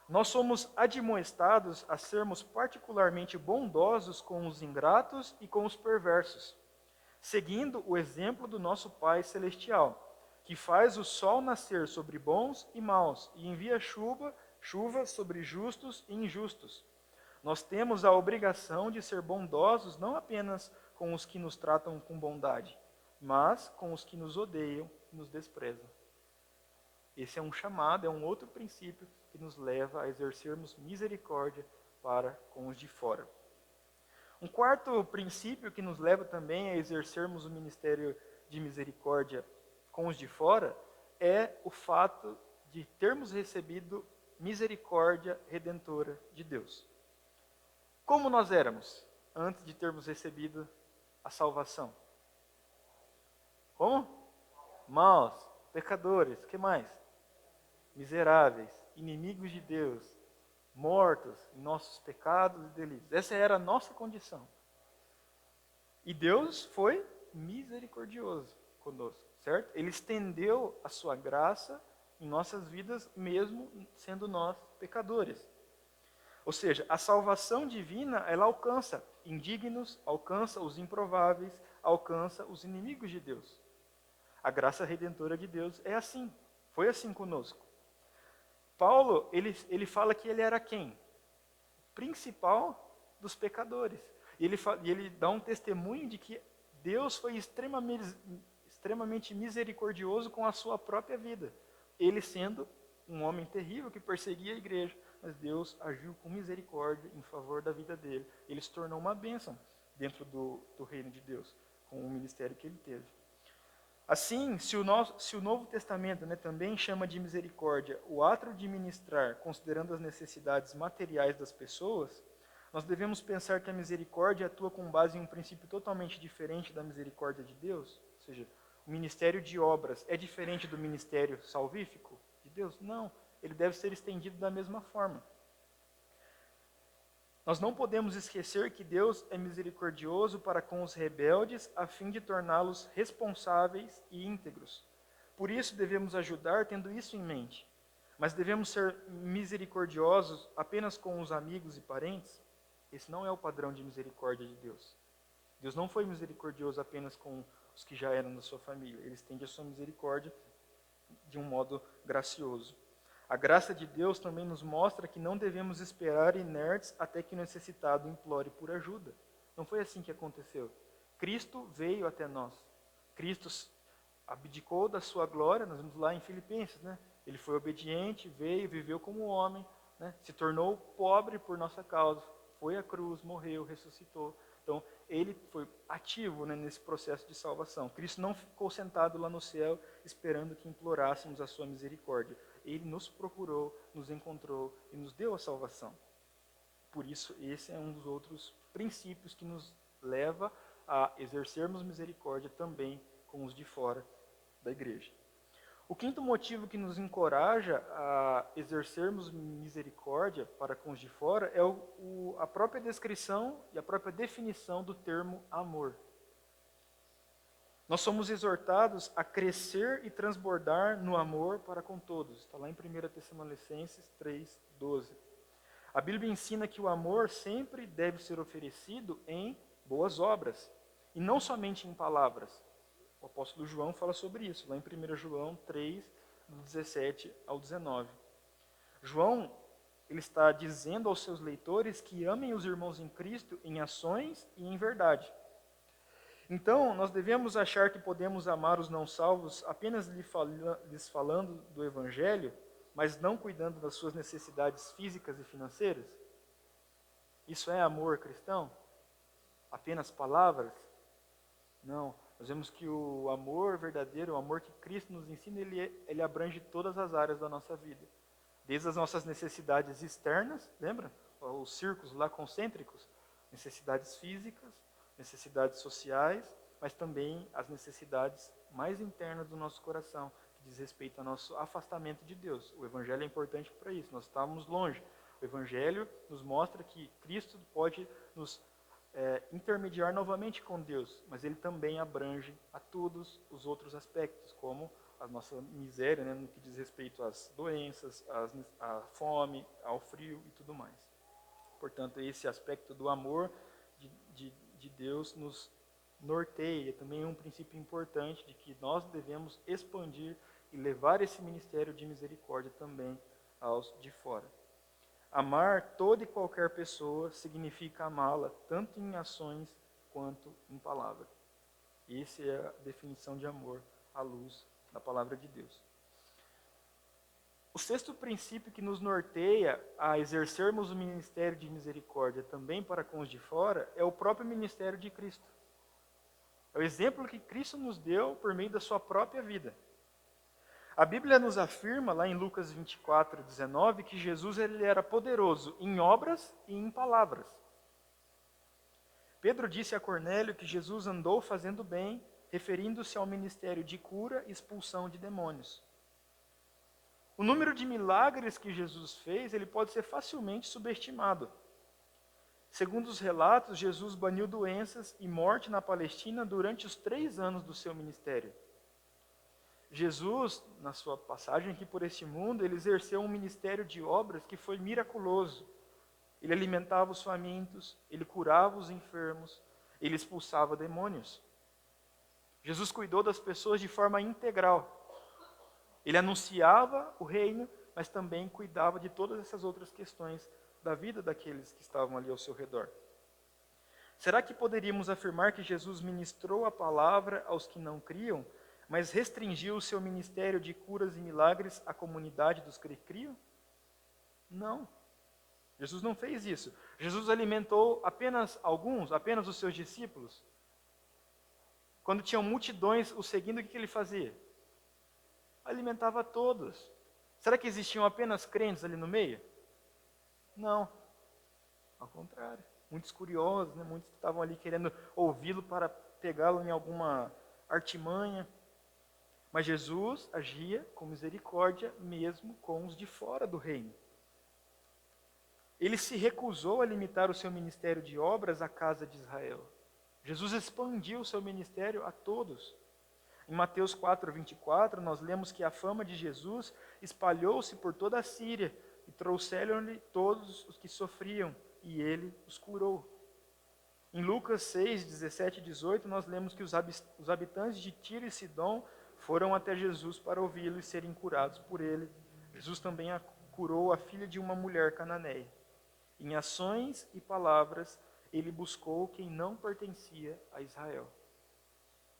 Nós somos admoestados a sermos particularmente bondosos com os ingratos e com os perversos, seguindo o exemplo do nosso Pai Celestial, que faz o sol nascer sobre bons e maus e envia chuva sobre justos e injustos. Nós temos a obrigação de ser bondosos não apenas com os que nos tratam com bondade, mas com os que nos odeiam e nos desprezam. Esse é um chamado, é um outro princípio que nos leva a exercermos misericórdia para com os de fora. Um quarto princípio que nos leva também a exercermos o ministério de misericórdia com os de fora é o fato de termos recebido misericórdia redentora de Deus. Como nós éramos antes de termos recebido a salvação? Como? Maus, pecadores, que mais? Miseráveis, inimigos de Deus, mortos em nossos pecados e delitos. Essa era a nossa condição. E Deus foi misericordioso conosco, certo? Ele estendeu a sua graça em nossas vidas, mesmo sendo nós pecadores. Ou seja, a salvação divina, ela alcança indignos, alcança os improváveis, alcança os inimigos de Deus. A graça redentora de Deus é assim, foi assim conosco. Paulo, ele fala que ele era quem? Principal dos pecadores. E ele dá um testemunho de que Deus foi extremamente misericordioso com a sua própria vida. Ele sendo um homem terrível que perseguia a igreja, mas Deus agiu com misericórdia em favor da vida dele. Ele se tornou uma bênção dentro do reino de Deus, com o ministério que ele teve. Assim, se o Novo Testamento, também chama de misericórdia o ato de ministrar, considerando as necessidades materiais das pessoas, nós devemos pensar que a misericórdia atua com base em um princípio totalmente diferente da misericórdia de Deus. Ou seja, o ministério de obras é diferente do ministério salvífico de Deus? Não, ele deve ser estendido da mesma forma. Nós não podemos esquecer que Deus é misericordioso para com os rebeldes, a fim de torná-los responsáveis e íntegros. Por isso devemos ajudar tendo isso em mente. Mas devemos ser misericordiosos apenas com os amigos e parentes? Esse não é o padrão de misericórdia de Deus. Deus não foi misericordioso apenas com os que já eram da sua família. Ele estende a sua misericórdia de um modo gracioso. A graça de Deus também nos mostra que não devemos esperar inertes até que o necessitado implore por ajuda. Não foi assim que aconteceu. Cristo veio até nós. Cristo abdicou da sua glória, nós vimos lá em Filipenses, Ele foi obediente, veio, viveu como homem, se tornou pobre por nossa causa, foi à cruz, morreu, ressuscitou. Então, ele foi ativo nesse processo de salvação. Cristo não ficou sentado lá no céu esperando que implorássemos a sua misericórdia. Ele nos procurou, nos encontrou e nos deu a salvação. Por isso, esse é um dos outros princípios que nos leva a exercermos misericórdia também com os de fora da igreja. O quinto motivo que nos encoraja a exercermos misericórdia para com os de fora é a própria descrição e a própria definição do termo amor. Nós somos exortados a crescer e transbordar no amor para com todos. Está lá em 1 Tessalonicenses 3:12. A Bíblia ensina que o amor sempre deve ser oferecido em boas obras, e não somente em palavras. O apóstolo João fala sobre isso, lá em 1 João 3, do 17 ao 19. João, ele está dizendo aos seus leitores que amem os irmãos em Cristo em ações e em verdade. Então, nós devemos achar que podemos amar os não salvos apenas lhes falando do Evangelho, mas não cuidando das suas necessidades físicas e financeiras? Isso é amor cristão? Apenas palavras? Não. Nós vemos que o amor verdadeiro, o amor que Cristo nos ensina, ele abrange todas as áreas da nossa vida. Desde as nossas necessidades externas, lembra? Os círculos lá concêntricos, necessidades físicas, necessidades sociais, mas também as necessidades mais internas do nosso coração, que diz respeito ao nosso afastamento de Deus. O Evangelho é importante para isso, nós estamos longe. O Evangelho nos mostra que Cristo pode nos intermediar novamente com Deus, mas ele também abrange a todos os outros aspectos, como a nossa miséria, né, no que diz respeito às doenças, à fome, ao frio e tudo mais. Portanto, esse aspecto do amor de Deus nos norteia, também é um princípio importante de que nós devemos expandir e levar esse ministério de misericórdia também aos de fora. Amar toda e qualquer pessoa significa amá-la, tanto em ações quanto em palavra. Essa é a definição de amor à luz da palavra de Deus. O sexto princípio que nos norteia a exercermos o ministério de misericórdia também para com os de fora é o próprio ministério de Cristo. É o exemplo que Cristo nos deu por meio da sua própria vida. A Bíblia nos afirma, lá em Lucas 24, 19, que Jesus ele era poderoso em obras e em palavras. Pedro disse a Cornélio que Jesus andou fazendo bem, referindo-se ao ministério de cura e expulsão de demônios. O número de milagres que Jesus fez, ele pode ser facilmente subestimado. Segundo os relatos, Jesus baniu doenças e morte na Palestina durante os 3 anos do seu ministério. Jesus, na sua passagem aqui por este mundo, ele exerceu um ministério de obras que foi miraculoso. Ele alimentava os famintos, ele curava os enfermos, ele expulsava demônios. Jesus cuidou das pessoas de forma integral. Ele anunciava o reino, mas também cuidava de todas essas outras questões da vida daqueles que estavam ali ao seu redor. Será que poderíamos afirmar que Jesus ministrou a palavra aos que não criam, mas restringiu o seu ministério de curas e milagres à comunidade dos que criam? Não. Jesus não fez isso. Jesus alimentou apenas alguns, apenas os seus discípulos. Quando tinham multidões o seguindo, o que ele fazia? Alimentava todos. Será que existiam apenas crentes ali no meio? Não. Ao contrário. Muitos curiosos, né? Muitos estavam ali querendo ouvi-lo para pegá-lo em alguma artimanha. Mas Jesus agia com misericórdia mesmo com os de fora do reino. Ele se recusou a limitar o seu ministério de obras à casa de Israel. Jesus expandiu o seu ministério a todos. Em Mateus 4:24, nós lemos que a fama de Jesus espalhou-se por toda a Síria e trouxeram-lhe todos os que sofriam, e ele os curou. Em Lucas 6:17 e 18, nós lemos que os habitantes de Tiro e Sidom foram até Jesus para ouvi-lo e serem curados por ele. Jesus também curou a filha de uma mulher cananeia. Em ações e palavras, ele buscou quem não pertencia a Israel.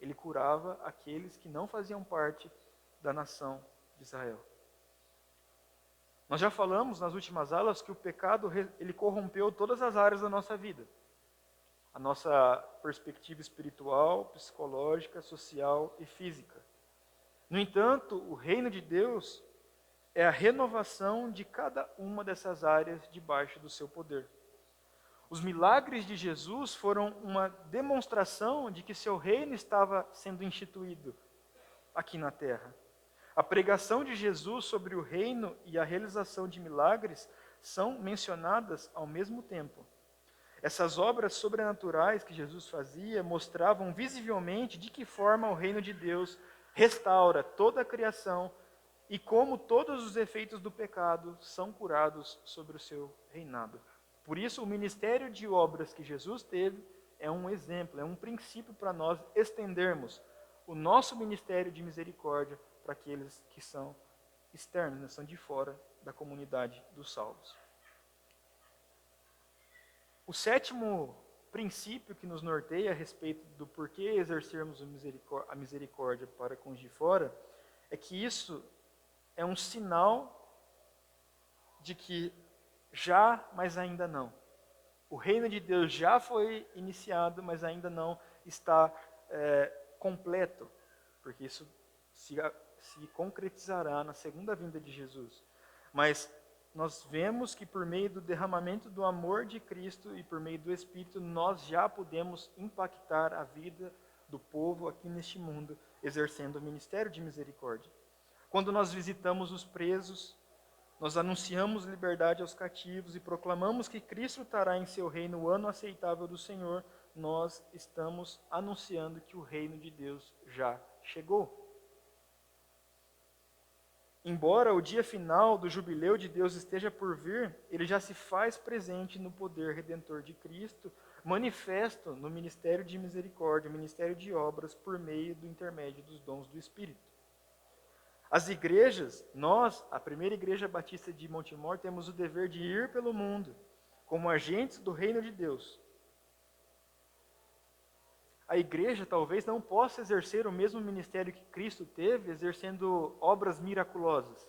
Ele curava aqueles que não faziam parte da nação de Israel. Nós já falamos nas últimas aulas que o pecado ele corrompeu todas as áreas da nossa vida. A nossa perspectiva espiritual, psicológica, social e física. No entanto, o reino de Deus é a renovação de cada uma dessas áreas debaixo do seu poder. Os milagres de Jesus foram uma demonstração de que seu reino estava sendo instituído aqui na terra. A pregação de Jesus sobre o reino e a realização de milagres são mencionadas ao mesmo tempo. Essas obras sobrenaturais que Jesus fazia mostravam visivelmente de que forma o reino de Deus restaura toda a criação e como todos os efeitos do pecado são curados sobre o seu reinado. Por isso, o ministério de obras que Jesus teve é um exemplo, é um princípio para nós estendermos o nosso ministério de misericórdia para aqueles que são externos, né, são de fora da comunidade dos salvos. O sétimo princípio que nos norteia a respeito do porquê exercermos a misericórdia para com os de fora é que isso é um sinal de que já, mas ainda não. O reino de Deus já foi iniciado, mas ainda não está completo, porque isso se concretizará na segunda vinda de Jesus. Mas nós vemos que por meio do derramamento do amor de Cristo e por meio do Espírito, nós já podemos impactar a vida do povo aqui neste mundo, exercendo o ministério de misericórdia. Quando nós visitamos os presos, nós anunciamos liberdade aos cativos e proclamamos que Cristo estará em seu reino o ano aceitável do Senhor, nós estamos anunciando que o reino de Deus já chegou. Embora o dia final do jubileu de Deus esteja por vir, ele já se faz presente no poder redentor de Cristo, manifesto no ministério de misericórdia, ministério de obras, por meio do intermédio dos dons do Espírito. As igrejas, nós, a primeira igreja batista de Montemor, temos o dever de ir pelo mundo como agentes do reino de Deus. A igreja talvez não possa exercer o mesmo ministério que Cristo teve, exercendo obras miraculosas.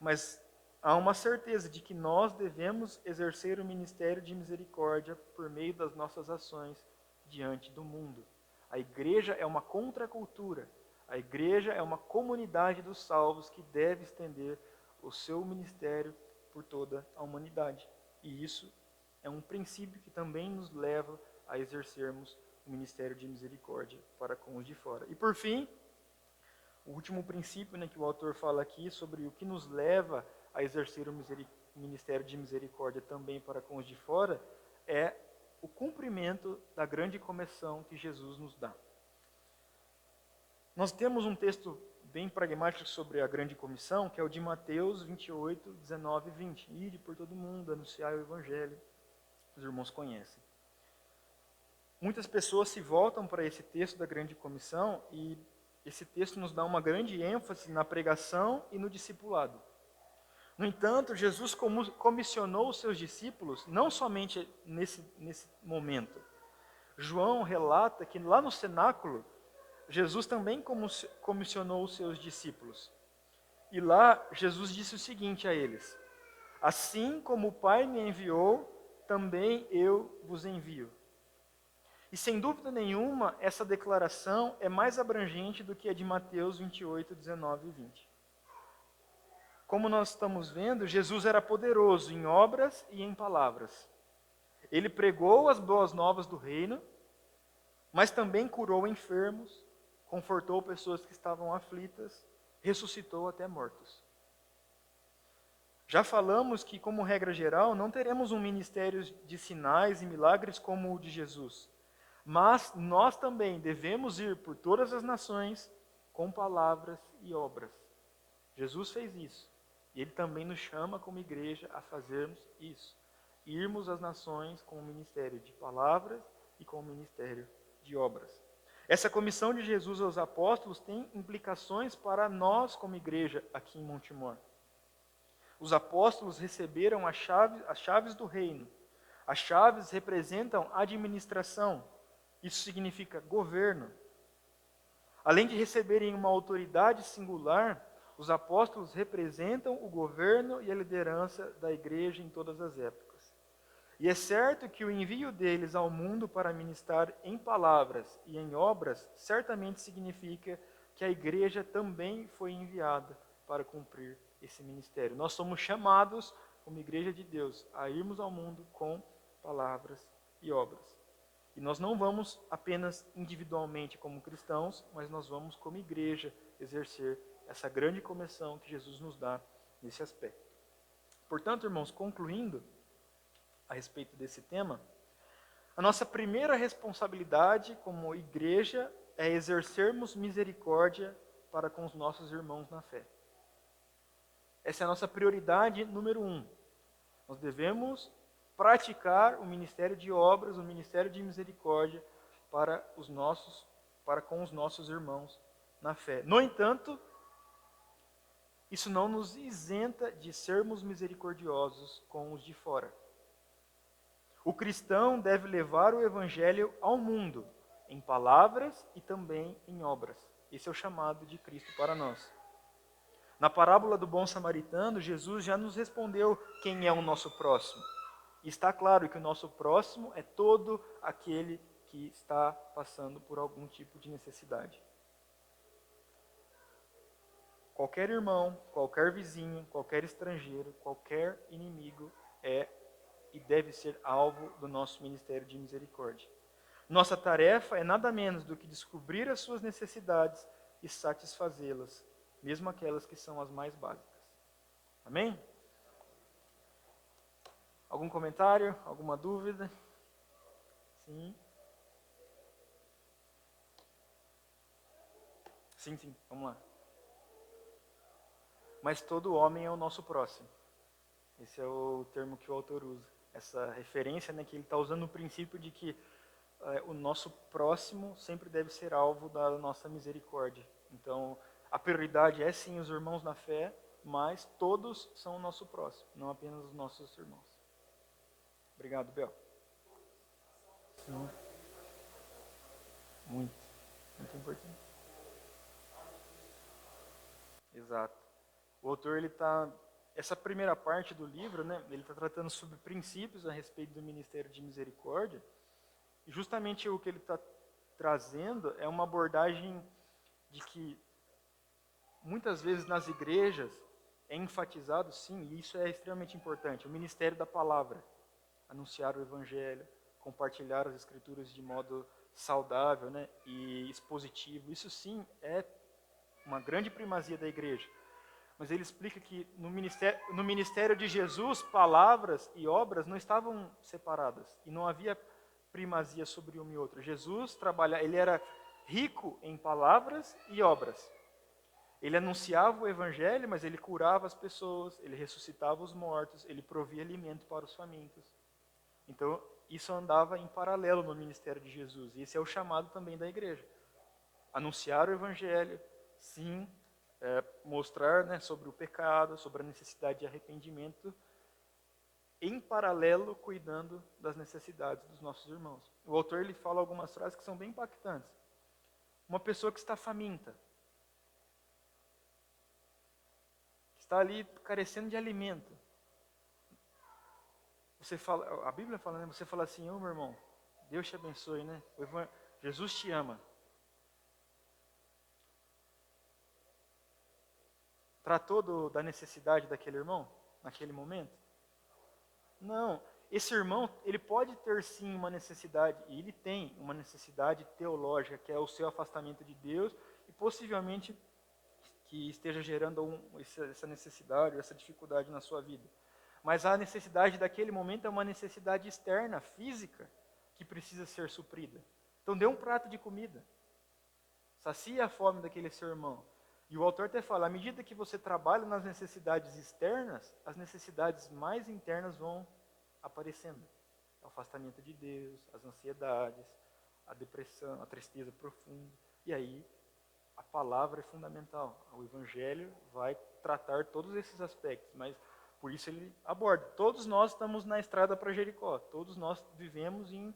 Mas há uma certeza de que nós devemos exercer o ministério de misericórdia por meio das nossas ações diante do mundo. A igreja é uma contracultura. A igreja é uma comunidade dos salvos que deve estender o seu ministério por toda a humanidade. E isso é um princípio que também nos leva a exercermos o ministério de misericórdia para com os de fora. E por fim, o último princípio, que o autor fala aqui sobre o que nos leva a exercer o ministério de misericórdia também para com os de fora, é o cumprimento da grande comissão que Jesus nos dá. Nós temos um texto bem pragmático sobre a grande comissão, que é o de Mateus 28, 19 e 20. Ide por todo mundo, anunciar o evangelho. Os irmãos conhecem. Muitas pessoas se voltam para esse texto da grande comissão e esse texto nos dá uma grande ênfase na pregação e no discipulado. No entanto, Jesus comissionou os seus discípulos não somente nesse momento. João relata que lá no cenáculo, Jesus também comissionou os seus discípulos. E lá, Jesus disse o seguinte a eles: assim como o Pai me enviou, também eu vos envio. E sem dúvida nenhuma, essa declaração é mais abrangente do que a de Mateus 28, 19 e 20. Como nós estamos vendo, Jesus era poderoso em obras e em palavras. Ele pregou as boas novas do reino, mas também curou enfermos, confortou pessoas que estavam aflitas, ressuscitou até mortos. Já falamos que, como regra geral, não teremos um ministério de sinais e milagres como o de Jesus. Mas nós também devemos ir por todas as nações com palavras e obras. Jesus fez isso. E Ele também nos chama como igreja a fazermos isso. Irmos às nações com o ministério de palavras e com o ministério de obras. Essa comissão de Jesus aos apóstolos tem implicações para nós como igreja aqui em Montemor. Os apóstolos receberam as chaves do reino. As chaves representam administração. Isso significa governo. Além de receberem uma autoridade singular, os apóstolos representam o governo e a liderança da igreja em todas as épocas. E é certo que o envio deles ao mundo para ministrar em palavras e em obras certamente significa que a igreja também foi enviada para cumprir esse ministério. Nós somos chamados, como igreja de Deus, a irmos ao mundo com palavras e obras. E nós não vamos apenas individualmente como cristãos, mas nós vamos como igreja exercer essa grande comissão que Jesus nos dá nesse aspecto. Portanto, irmãos, concluindo a respeito desse tema, a nossa primeira responsabilidade como igreja é exercermos misericórdia para com os nossos irmãos na fé. Essa é a nossa prioridade número 1. Nós devemos praticar o ministério de obras, o ministério de misericórdia para os nossos para com os nossos irmãos na fé. No entanto, isso não nos isenta de sermos misericordiosos com os de fora. O cristão deve levar o evangelho ao mundo, em palavras e também em obras. Esse é o chamado de Cristo para nós. Na parábola do bom samaritano, Jesus já nos respondeu quem é o nosso próximo. E está claro que o nosso próximo é todo aquele que está passando por algum tipo de necessidade. Qualquer irmão, qualquer vizinho, qualquer estrangeiro, qualquer inimigo é e deve ser alvo do nosso ministério de misericórdia. Nossa tarefa é nada menos do que descobrir as suas necessidades e satisfazê-las, mesmo aquelas que são as mais básicas. Amém? Algum comentário? Alguma dúvida? Sim. Sim, vamos lá. Mas todo homem é o nosso próximo. Esse é o termo que o autor usa. Essa referência, né, que ele está usando o princípio de que o nosso próximo sempre deve ser alvo da nossa misericórdia. Então, a prioridade é sim os irmãos na fé, mas todos são o nosso próximo, não apenas os nossos irmãos. Obrigado, Bel. Sim. Muito importante. Exato. O autor, essa primeira parte do livro, né, ele está tratando sobre princípios a respeito do ministério de misericórdia. E justamente o que ele está trazendo é uma abordagem de que muitas vezes nas igrejas é enfatizado, sim, e isso é extremamente importante, o ministério da palavra. Anunciar o evangelho, compartilhar as escrituras de modo saudável, né, e expositivo. Isso sim é uma grande primazia da igreja. Mas ele explica que no ministério de Jesus, palavras e obras não estavam separadas. E não havia primazia sobre um e outro. Jesus ele era rico em palavras e obras. Ele anunciava o evangelho, mas ele curava as pessoas, ele ressuscitava os mortos, ele provia alimento para os famintos. Então, isso andava em paralelo no ministério de Jesus. E esse é o chamado também da igreja. Anunciar o evangelho, sim, mostrar, né, sobre o pecado, sobre a necessidade de arrependimento, em paralelo cuidando das necessidades dos nossos irmãos. O autor ele fala algumas frases que são bem impactantes. Uma pessoa que está faminta, que está ali carecendo de alimento. Você fala, a Bíblia fala, né, você fala assim: ô meu irmão, Deus te abençoe, né? Jesus te ama. Tratou da necessidade daquele irmão naquele momento? Não. Esse irmão, ele pode ter sim uma necessidade, e ele tem uma necessidade teológica, que é o seu afastamento de Deus, e possivelmente que esteja gerando essa necessidade, essa dificuldade na sua vida. Mas a necessidade daquele momento é uma necessidade externa, física, que precisa ser suprida. Então dê um prato de comida. Sacia a fome daquele seu irmão. E o autor até fala, à medida que você trabalha nas necessidades externas, as necessidades mais internas vão aparecendo. O afastamento de Deus, as ansiedades, a depressão, a tristeza profunda. E aí, a palavra é fundamental. O evangelho vai tratar todos esses aspectos, mas por isso ele aborda. Todos nós estamos na estrada para Jericó. Todos nós vivemos em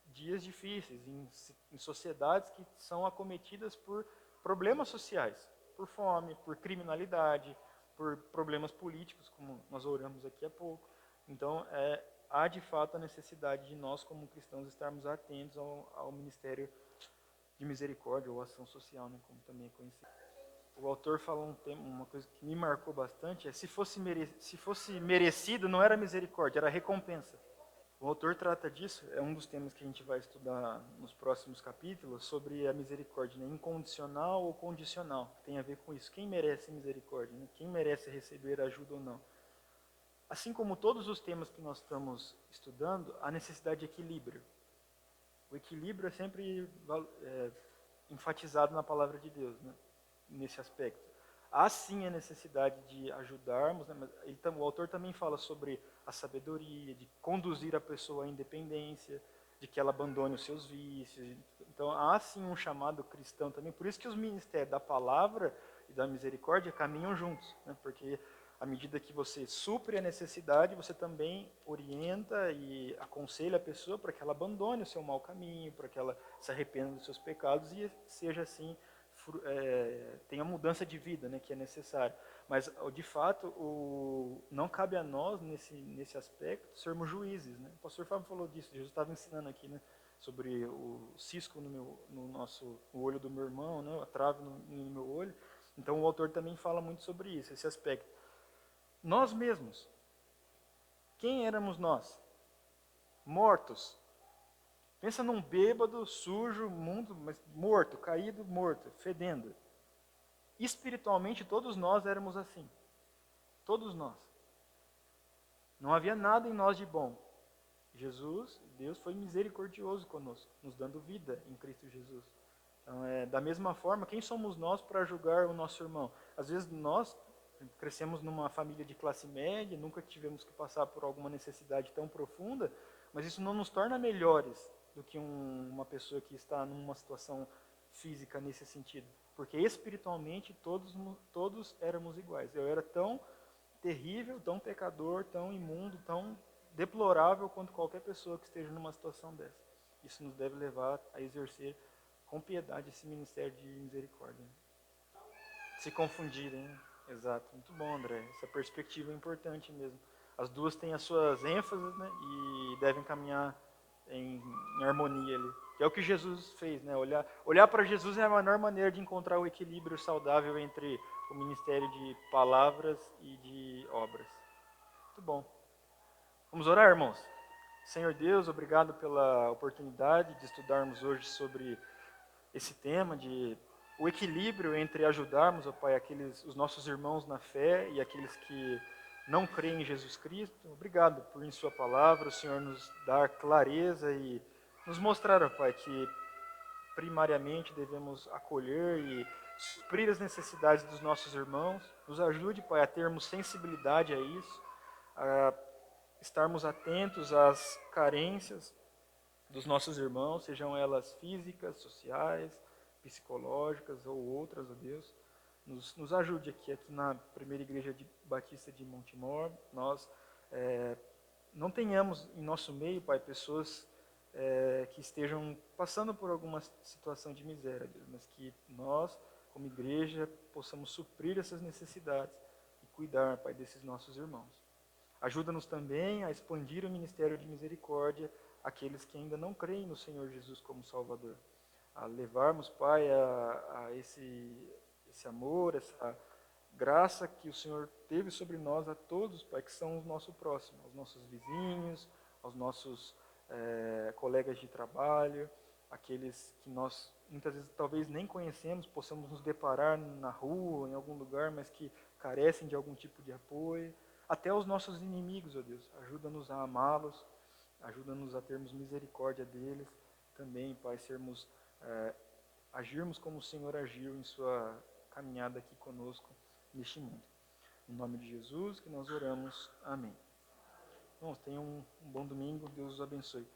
dias difíceis, em sociedades que são acometidas por problemas sociais, por fome, por criminalidade, por problemas políticos, como nós oramos aqui há pouco. Então, há de fato a necessidade de nós, como cristãos, estarmos atentos ao ministério de misericórdia ou ação social, né, como também é conhecido. O autor fala uma coisa que me marcou bastante, se fosse merecido, não era misericórdia, era recompensa. O autor trata disso, é um dos temas que a gente vai estudar nos próximos capítulos, sobre a misericórdia, né? Incondicional ou condicional. Tem a ver com isso. Quem merece misericórdia? Né? Quem merece receber ajuda ou não? Assim como todos os temas que nós estamos estudando, a necessidade de equilíbrio. O equilíbrio é sempre enfatizado na palavra de Deus, né? Nesse aspecto. Há sim a necessidade de ajudarmos, né? Mas o autor também fala sobre a sabedoria, de conduzir a pessoa à independência, de que ela abandone os seus vícios. Então, há sim um chamado cristão também. Por isso que os ministérios da palavra e da misericórdia caminham juntos, né? Porque à medida que você supre a necessidade, você também orienta e aconselha a pessoa para que ela abandone o seu mau caminho, para que ela se arrependa dos seus pecados e seja assim, tenha mudança de vida, né, que é necessário. Mas, de fato, não cabe a nós, nesse aspecto, sermos juízes. Né? O pastor Fábio falou disso, Jesus estava ensinando aqui, né, sobre o cisco no olho do meu irmão, né, a trave no meu olho. Então, o autor também fala muito sobre isso, esse aspecto. Nós mesmos, quem éramos nós? Mortos. Pensa num bêbado, sujo, mundo, mas morto, caído, morto, fedendo. Espiritualmente, todos nós éramos assim. Todos nós. Não havia nada em nós de bom. Jesus, Deus, foi misericordioso conosco, nos dando vida em Cristo Jesus. Então, da mesma forma, quem somos nós para julgar o nosso irmão? Às vezes nós crescemos numa família de classe média, nunca tivemos que passar por alguma necessidade tão profunda, mas isso não nos torna melhores do que uma pessoa que está numa situação física nesse sentido. Porque espiritualmente todos éramos iguais. Eu era tão terrível, tão pecador, tão imundo, tão deplorável quanto qualquer pessoa que esteja numa situação dessa. Isso nos deve levar a exercer com piedade esse ministério de misericórdia. Se confundirem, né? Exato. Muito bom, André. Essa perspectiva é importante mesmo. As duas têm as suas ênfases, né? E devem caminhar em harmonia ali. Que é o que Jesus fez, né? Olhar para Jesus é a melhor maneira de encontrar o equilíbrio saudável entre o ministério de palavras e de obras. Muito bom. Vamos orar, irmãos? Senhor Deus, obrigado pela oportunidade de estudarmos hoje sobre esse tema de o equilíbrio entre ajudarmos, ó Pai, os nossos irmãos na fé e aqueles que não creem em Jesus Cristo. Obrigado por, em sua palavra, o Senhor nos dar clareza e nos mostrar, ó Pai, que primariamente devemos acolher e suprir as necessidades dos nossos irmãos. Nos ajude, Pai, a termos sensibilidade a isso, a estarmos atentos às carências dos nossos irmãos, sejam elas físicas, sociais, psicológicas ou outras, ó Deus. Nos ajude aqui na primeira igreja batista de Montemor. Nós não tenhamos em nosso meio, Pai, pessoas que estejam passando por alguma situação de miséria, Deus, mas que nós, como igreja, possamos suprir essas necessidades e cuidar, Pai, desses nossos irmãos. Ajuda-nos também a expandir o ministério de misericórdia àqueles que ainda não creem no Senhor Jesus como Salvador. A levarmos, Pai, a esse amor, essa graça que o Senhor teve sobre nós, a todos, Pai, que são o nosso próximo, aos nossos vizinhos, aos nossos colegas de trabalho, aqueles que nós muitas vezes talvez nem conhecemos, possamos nos deparar na rua, em algum lugar, mas que carecem de algum tipo de apoio. Até os nossos inimigos, ó Deus, ajuda-nos a amá-los, ajuda-nos a termos misericórdia deles, também, Pai, agirmos como o Senhor agiu em sua caminhada aqui conosco neste mundo. Em nome de Jesus que nós oramos. Amém. Bom, tenham um bom domingo, Deus os abençoe.